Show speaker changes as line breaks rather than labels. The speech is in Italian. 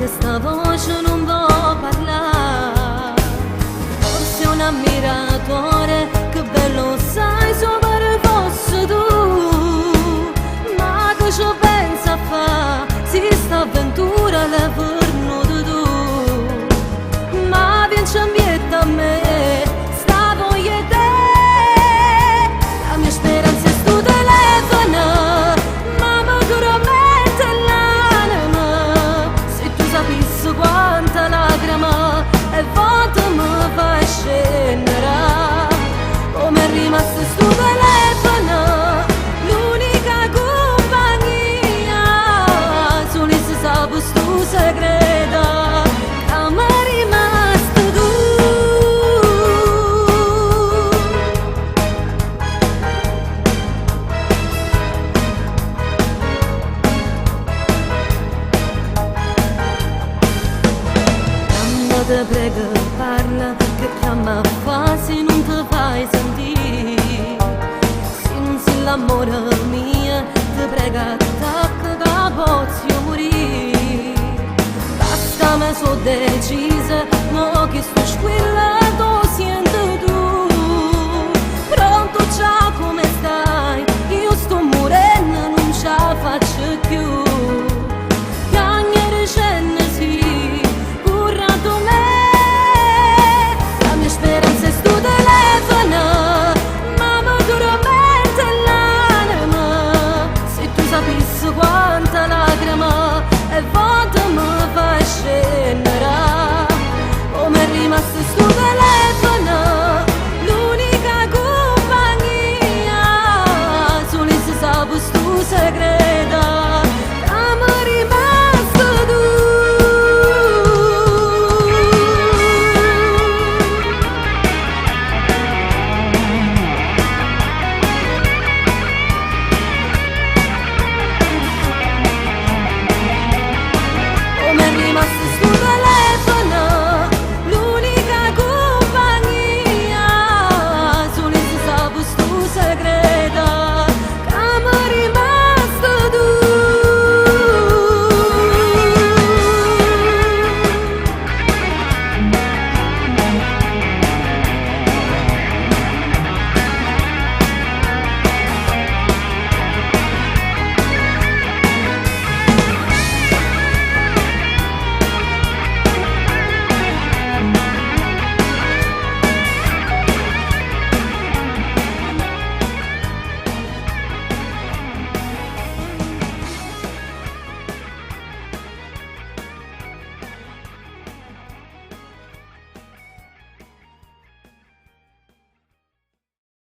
che sta voce non può parlare. Forse è un ammiratore, che bello sai sopra fosse tu. Ma che ci pensa a fa, si sta avventura la venuta tu. Ma vince ambietta a me, sta voglia te. La mia speranza è sto telefono, ma mi promette l'anima. Se tu sapissi quanta lacrima e volte mi fai scendere. Come è rimasto sto telefono, l'unica compagnia. Solo se sapevo sto segreto, che mi è rimasto tu. Quando ti prego parla, che chiama fa se non ti fai sentire. Se non sei l'amore mio, ti prego attacca che posso morire. Basta me so decisa, mo che sto squilla.